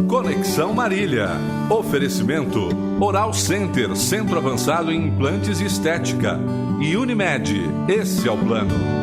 Conexão Marília. Oferecimento Oral Center, Centro Avançado em Implantes e Estética. E Unimed, esse é o plano.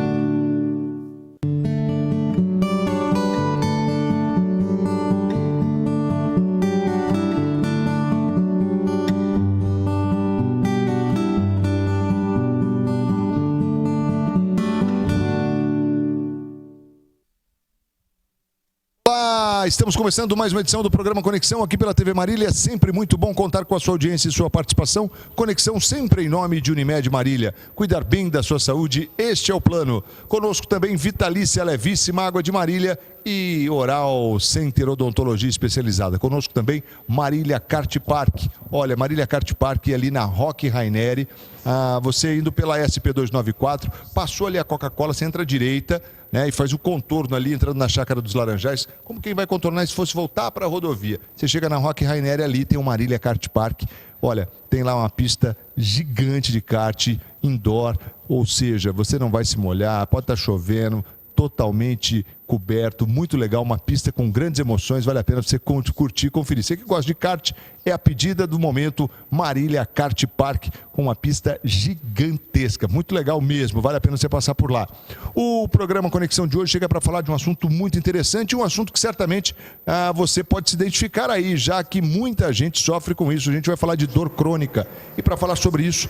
Estamos começando mais uma edição do programa Conexão aqui pela TV Marília. É sempre muito bom contar com a sua audiência e sua participação. Conexão sempre em nome de Unimed Marília. Cuidar bem da sua saúde, este é o plano. Conosco também Vitalícia Levíssima, Água de Marília e Oral Center Odontologia Especializada. Conosco também Marília Kart Park. Olha, Marília Kart Park é ali na Roque Raineri. Você indo pela SP294, passou ali a Coca-Cola, você entra à direita, né, e faz o contorno ali, entrando na Chácara dos Laranjais, como quem vai contornar se fosse voltar para a rodovia. Você chega na Roque Raineri ali, tem o Marília Kart Park. Olha, tem lá uma pista gigante de kart indoor, ou seja, você não vai se molhar, pode estar chovendo, totalmente coberto, muito legal, uma pista com grandes emoções, vale a pena você curtir, conferir. Você que gosta de kart, é a pedida do momento, Marília Kart Park, com uma pista gigantesca, muito legal mesmo, vale a pena você passar por lá. O programa Conexão de hoje chega para falar de um assunto muito interessante, um assunto que certamente você pode se identificar aí, já que muita gente sofre com isso. A gente vai falar de dor crônica, e para falar sobre isso,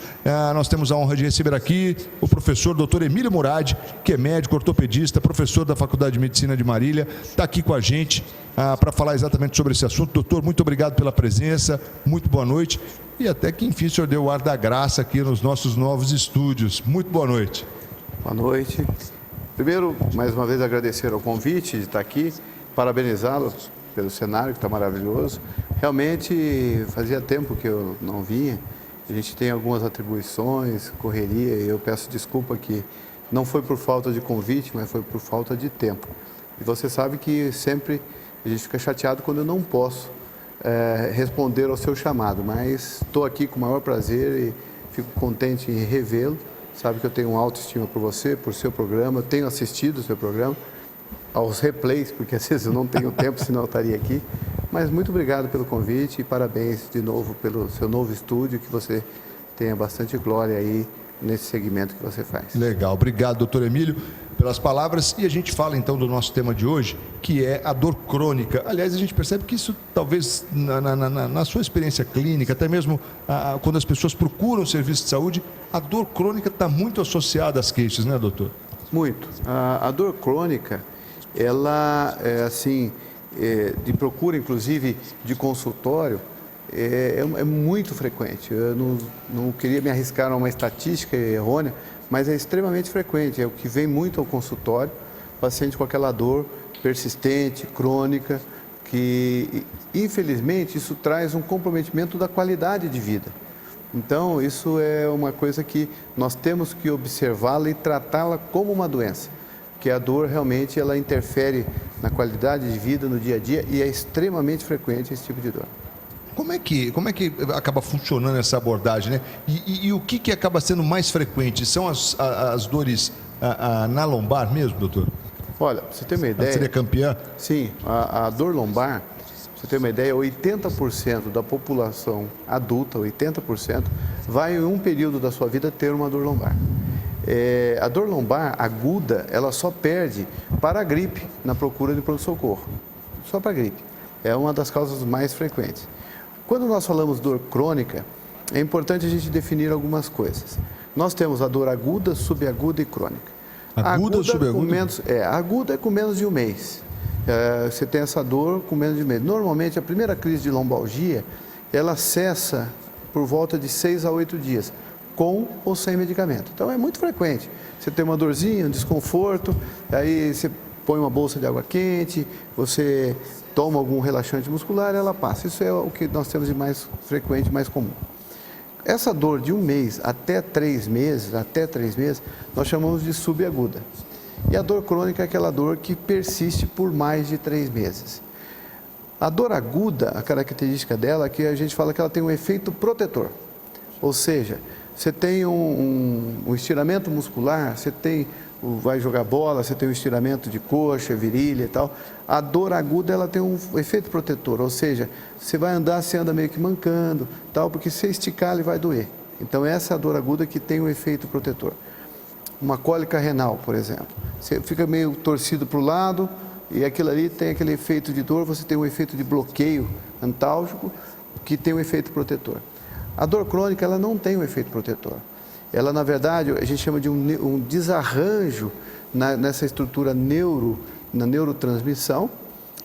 nós temos a honra de receber aqui o professor Dr. Emílio Murad, que é médico ortopedista, professor da Faculdade de Medicina de Marília, está aqui com a gente para falar exatamente sobre esse assunto. Doutor, muito obrigado pela presença, muito boa noite, e até que enfim o senhor deu o ar da graça aqui nos nossos novos estúdios. Muito boa noite. Boa noite. Primeiro, mais uma vez agradecer ao convite de estar aqui, parabenizá-lo pelo cenário que está maravilhoso. Realmente fazia tempo que eu não vinha, a gente tem algumas atribuições, correria, e eu peço desculpa que não foi por falta de convite, mas foi por falta de tempo. E você sabe que sempre a gente fica chateado quando eu não posso responder ao seu chamado, mas estou aqui com o maior prazer e fico contente em revê-lo. Sabe que eu tenho uma autoestima por você, por seu programa, tenho assistido o seu programa, aos replays, porque às vezes eu não tenho tempo, senão eu estaria aqui. Mas muito obrigado pelo convite e parabéns de novo pelo seu novo estúdio, que você tenha bastante glória aí nesse segmento que você faz. Legal, obrigado, doutor Emílio, pelas palavras. E a gente fala então do nosso tema de hoje, que é a dor crônica. Aliás, a gente percebe que isso talvez na sua experiência clínica, até mesmo quando as pessoas procuram serviço de saúde, a dor crônica está muito associada às queixas, né, doutor? Muito. A dor crônica, ela é assim, de procura inclusive de consultório, é muito frequente. Eu não queria me arriscar a uma estatística errônea, mas é extremamente frequente. É o que vem muito ao consultório, paciente com aquela dor persistente, crônica, que infelizmente isso traz um comprometimento da qualidade de vida. Então isso é uma coisa que nós temos que observá-la e tratá-la como uma doença, que a dor realmente ela interfere na qualidade de vida no dia a dia e é extremamente frequente esse tipo de dor. Como é que acaba funcionando essa abordagem, né? E o que acaba sendo mais frequente? São as dores na lombar mesmo, doutor? Olha, pra você ter uma ideia... Seria campeã? Sim, a dor lombar, pra você ter uma ideia, 80% da população adulta, 80%, vai em um período da sua vida ter uma dor lombar. A dor lombar aguda, ela só perde para a gripe na procura de pronto-socorro. Só para a gripe. É uma das causas mais frequentes. Quando nós falamos dor crônica, é importante a gente definir algumas coisas. Nós temos a dor aguda, subaguda e crônica. Aguda, subaguda? Aguda é com menos de um mês. Você tem essa dor com menos de um mês. Normalmente, a primeira crise de lombalgia, ela cessa por volta de 6 a 8 dias, com ou sem medicamento. Então, é muito frequente. Você tem uma dorzinha, um desconforto, aí você põe uma bolsa de água quente, você toma algum relaxante muscular, ela passa. Isso é o que nós temos de mais frequente, mais comum. Essa dor de um mês até 3 meses, nós chamamos de subaguda. E a dor crônica é aquela dor que persiste por mais de 3 meses. A dor aguda, a característica dela é que a gente fala que ela tem um efeito protetor. Ou seja, você tem um estiramento muscular, você tem vai jogar bola, você tem um estiramento de coxa, virilha e tal. A dor aguda, ela tem um efeito protetor, ou seja, você vai andar, você anda meio que mancando, tal, porque se esticar, ele vai doer. Então, essa é a dor aguda que tem um efeito protetor. Uma cólica renal, por exemplo. Você fica meio torcido para o lado e aquilo ali tem aquele efeito de dor, você tem um efeito de bloqueio antálgico que tem um efeito protetor. A dor crônica, ela não tem um efeito protetor. Ela, na verdade, a gente chama de um desarranjo nessa estrutura na neurotransmissão,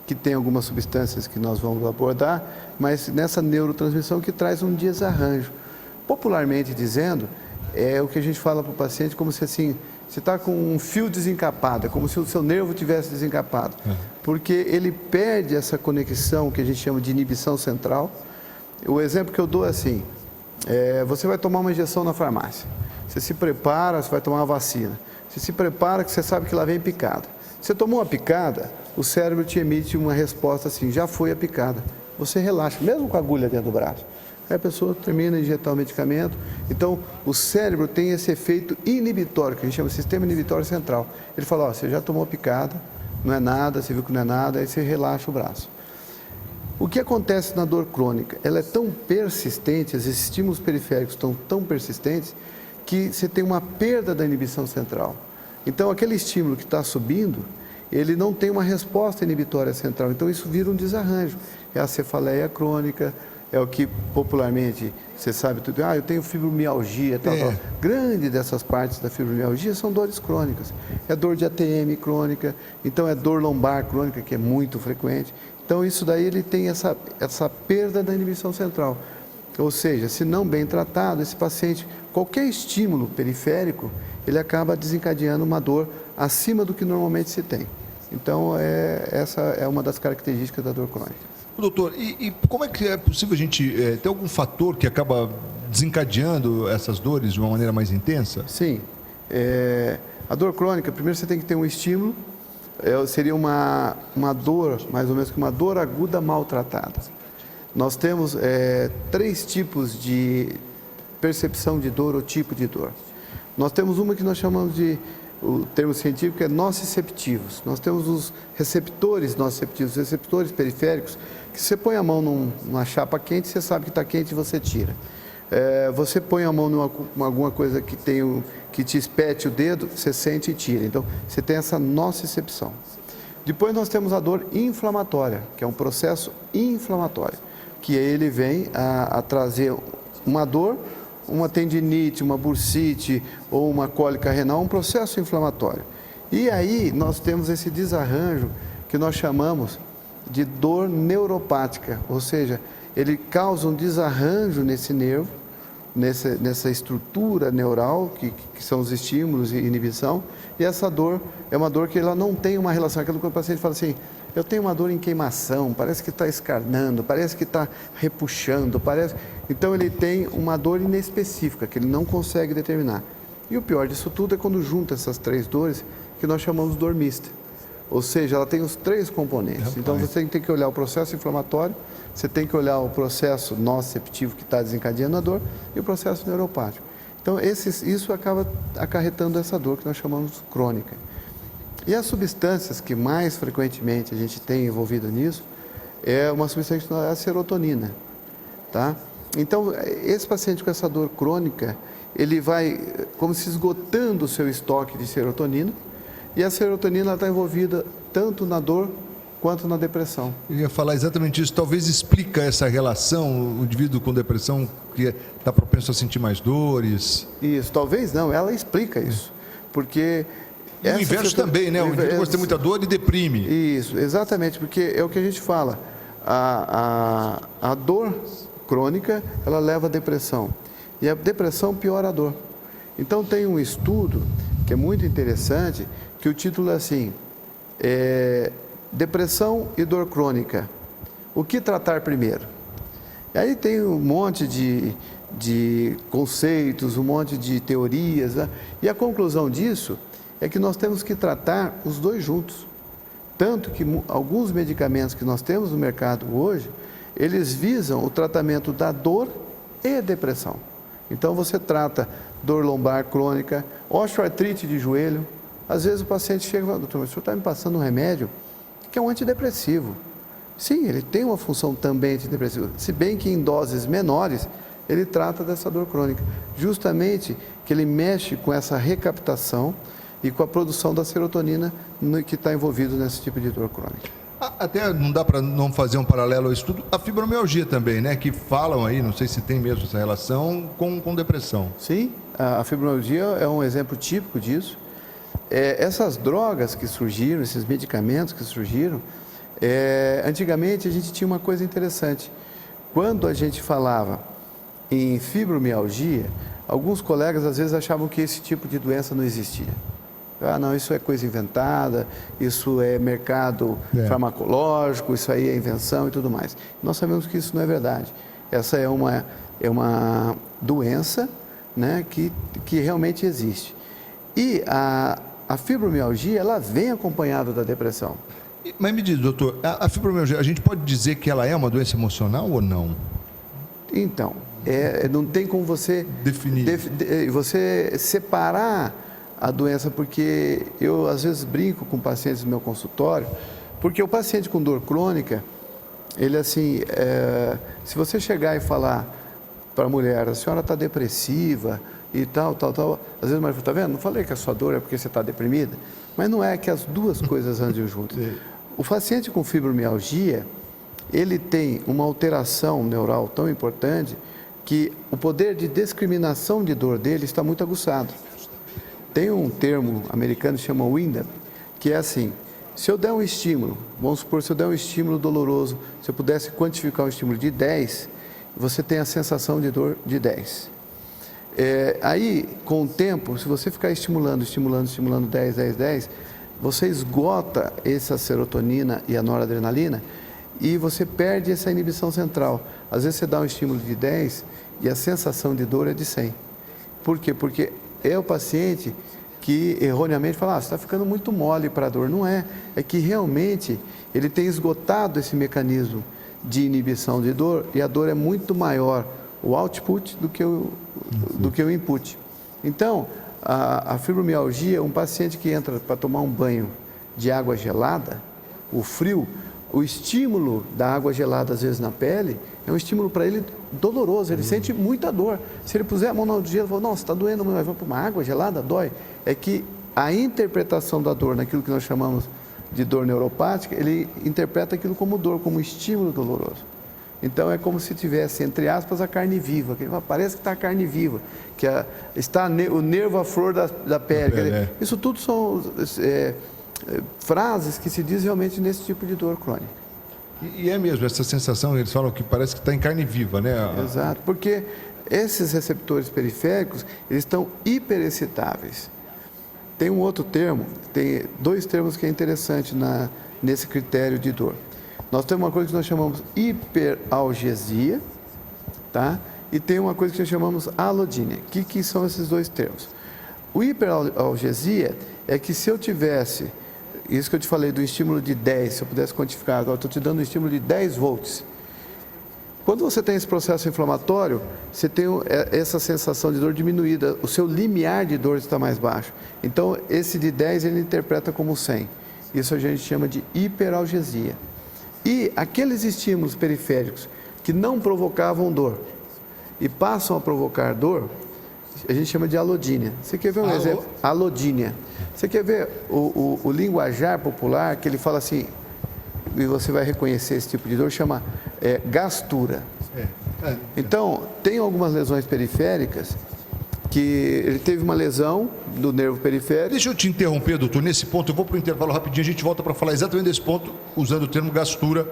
que tem algumas substâncias que nós vamos abordar, mas nessa neurotransmissão que traz um desarranjo. Popularmente dizendo, é o que a gente fala para o paciente como se assim, você está com um fio desencapado, é como se o seu nervo tivesse desencapado, porque ele perde essa conexão que a gente chama de inibição central. O exemplo que eu dou é assim, você vai tomar uma injeção na farmácia, você se prepara, você vai tomar uma vacina, você se prepara que você sabe que lá vem picada. Você tomou uma picada, o cérebro te emite uma resposta assim, já foi a picada. Você relaxa, mesmo com a agulha dentro do braço. Aí a pessoa termina de injetar o medicamento. Então, o cérebro tem esse efeito inibitório, que a gente chama de sistema inibitório central. Ele fala, ó, você já tomou picada, não é nada, você viu que não é nada, aí você relaxa o braço. O que acontece na dor crônica? Ela é tão persistente, os estímulos periféricos estão tão persistentes, que você tem uma perda da inibição central. Então, aquele estímulo que está subindo, ele não tem uma resposta inibitória central. Então, isso vira um desarranjo. É a cefaleia crônica, é o que popularmente, você sabe tudo, eu tenho fibromialgia, tal. Grande dessas partes da fibromialgia são dores crônicas. É dor de ATM crônica, então é dor lombar crônica, que é muito frequente. Então, isso daí ele tem essa perda da inibição central. Ou seja, se não bem tratado, esse paciente, qualquer estímulo periférico, ele acaba desencadeando uma dor acima do que normalmente se tem. Então, essa é uma das características da dor crônica. Doutor, e como é que é possível a gente ter algum fator que acaba desencadeando essas dores de uma maneira mais intensa? Sim. A dor crônica, primeiro você tem que ter um estímulo, seria uma dor, mais ou menos que uma dor aguda maltratada. Nós temos 3 tipos de percepção de dor ou tipo de dor. Nós temos uma que nós chamamos de, o termo científico é nociceptivos. Nós temos os receptores nociceptivos, os receptores periféricos, que você põe a mão numa chapa quente, você sabe que está quente e você tira. Você põe a mão em alguma coisa que te espete o dedo, você sente e tira. Então, você tem essa nocicepção. Depois nós temos a dor inflamatória, que é um processo inflamatório, que ele vem a trazer uma dor, uma tendinite, uma bursite ou uma cólica renal, um processo inflamatório. E aí nós temos esse desarranjo que nós chamamos de dor neuropática, ou seja, ele causa um desarranjo nesse nervo, nessa estrutura neural, que são os estímulos e inibição, e essa dor é uma dor que ela não tem uma relação. Aquilo que o paciente fala assim, eu tenho uma dor em queimação, parece que está escarnando, parece que está repuxando, parece... Então ele tem uma dor inespecífica, que ele não consegue determinar. E o pior disso tudo é quando junta essas 3 dores, que nós chamamos de dor mista. Ou seja, ela tem os 3 componentes. Então você tem que olhar o processo inflamatório, você tem que olhar o processo nociceptivo que está desencadeando a dor e o processo neuropático. Então isso acaba acarretando essa dor que nós chamamos crônica. E as substâncias que mais frequentemente a gente tem envolvida nisso é uma substância que é a serotonina, tá? Então, esse paciente com essa dor crônica, ele vai como se esgotando o seu estoque de serotonina, e a serotonina está envolvida tanto na dor quanto na depressão. Eu ia falar exatamente isso. Talvez explica essa relação, o indivíduo com depressão que está propenso a sentir mais dores. Isso, talvez não, ela explica isso, porque... E o inverso também, né? O indivíduo tem muita dor e deprime. Isso, exatamente, porque é o que a gente fala. A dor crônica, ela leva à depressão. E a depressão piora a dor. Então, tem um estudo que é muito interessante, que o título é assim, Depressão e dor crônica. O que tratar primeiro? E aí tem um monte de conceitos, um monte de teorias, né? E a conclusão disso é que nós temos que tratar os 2 juntos. Tanto que alguns medicamentos que nós temos no mercado hoje, eles visam o tratamento da dor e depressão. Então você trata dor lombar crônica, osteoartrite de joelho, Às vezes o paciente chega e fala, doutor, mas o senhor está me passando um remédio que é um antidepressivo. Sim, ele tem uma função também antidepressiva, se bem que em doses menores ele trata dessa dor crônica. Justamente que ele mexe com essa recaptação e com a produção da serotonina que está envolvido nesse tipo de dor crônica. Até não dá para não fazer um paralelo ao estudo, a fibromialgia também, né? Que falam aí, não sei se tem mesmo essa relação com depressão. Sim, a fibromialgia é um exemplo típico disso. Essas drogas que surgiram, esses medicamentos que surgiram, antigamente a gente tinha uma coisa interessante. Quando a gente falava em fibromialgia, alguns colegas às vezes achavam que esse tipo de doença não existia. Ah, não, isso é coisa inventada, isso é mercado farmacológico, isso aí é invenção e tudo mais. Nós sabemos que isso não é verdade. Essa é uma doença, né, que realmente existe. E a fibromialgia, ela vem acompanhada da depressão. Mas me diz, doutor, a fibromialgia, a gente pode dizer que ela é uma doença emocional ou não? Então, não tem como você definir, você separar a doença, porque eu às vezes brinco com pacientes no meu consultório, porque o paciente com dor crônica, ele assim, se você chegar e falar para a mulher, a senhora está depressiva e tal, às vezes a mulher fala, está vendo? Não falei que a sua dor é porque você está deprimida, mas não é que as duas coisas andam juntas. O paciente com fibromialgia, ele tem uma alteração neural tão importante que o poder de discriminação de dor dele está muito aguçado. Tem um termo americano que chama Windham, que é assim, se eu der um estímulo, vamos supor, se eu der um estímulo doloroso, se eu pudesse quantificar um estímulo de 10, você tem a sensação de dor de 10. Aí, com o tempo, se você ficar estimulando 10, você esgota essa serotonina e a noradrenalina e você perde essa inibição central. Às vezes você dá um estímulo de 10 e a sensação de dor é de 100. Por quê? Porque é o paciente que erroneamente fala, você está ficando muito mole para a dor. Não é, é que realmente ele tem esgotado esse mecanismo de inibição de dor e a dor é muito maior, o output do que o input. Então, a fibromialgia, um paciente que entra para tomar um banho de água gelada, o frio, o estímulo da água gelada às vezes na pele é um estímulo para ele doloroso, ele sente muita dor. Se ele puser a mão no gelo e falar, não, você está doendo, mas vai para uma água gelada, dói. É que a interpretação da dor, naquilo que nós chamamos de dor neuropática, ele interpreta aquilo como dor, como estímulo doloroso. Então é como se tivesse, entre aspas, a carne viva, que parece que está a carne viva, que está o nervo à flor da pele. Isso tudo são frases que se diz realmente nesse tipo de dor crônica. E é mesmo, essa sensação, eles falam que parece que está em carne viva, né? Exato, porque esses receptores periféricos, eles estão hiperexcitáveis. Tem um outro termo, tem dois termos que é interessante nesse critério de dor. Nós temos uma coisa que nós chamamos hiperalgesia, tá? E tem uma coisa que nós chamamos alodínia. O que são esses dois termos? O hiperalgesia é que se eu tivesse, isso que eu te falei do estímulo de 10, se eu pudesse quantificar, agora estou te dando um estímulo de 10 volts. Quando você tem esse processo inflamatório, você tem essa sensação de dor diminuída, o seu limiar de dor está mais baixo. Então, esse de 10 ele interpreta como 100. Isso a gente chama de hiperalgesia. E aqueles estímulos periféricos que não provocavam dor e passam a provocar dor, a gente chama de alodínia. Você quer ver um exemplo? Alodínia. Você quer ver o linguajar popular, que ele fala assim, e você vai reconhecer esse tipo de dor, chama gastura. Então, tem algumas lesões periféricas que ele teve uma lesão do nervo periférico. Deixa eu te interromper, doutor. Nesse ponto, eu vou para o intervalo rapidinho, a gente volta para falar exatamente desse ponto, usando o termo gastura.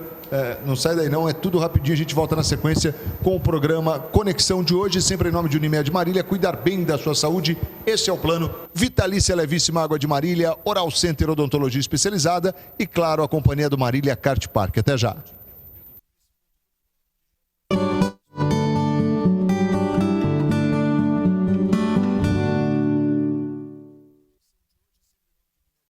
Não sai daí não, é tudo rapidinho, a gente volta na sequência com o programa Conexão de hoje, sempre em nome de Unimed Marília, cuidar bem da sua saúde, esse é o plano. Vitalícia Levíssima Água de Marília, Oral Center Odontologia Especializada e, claro, a companhia do Marília Kart Park. Até já.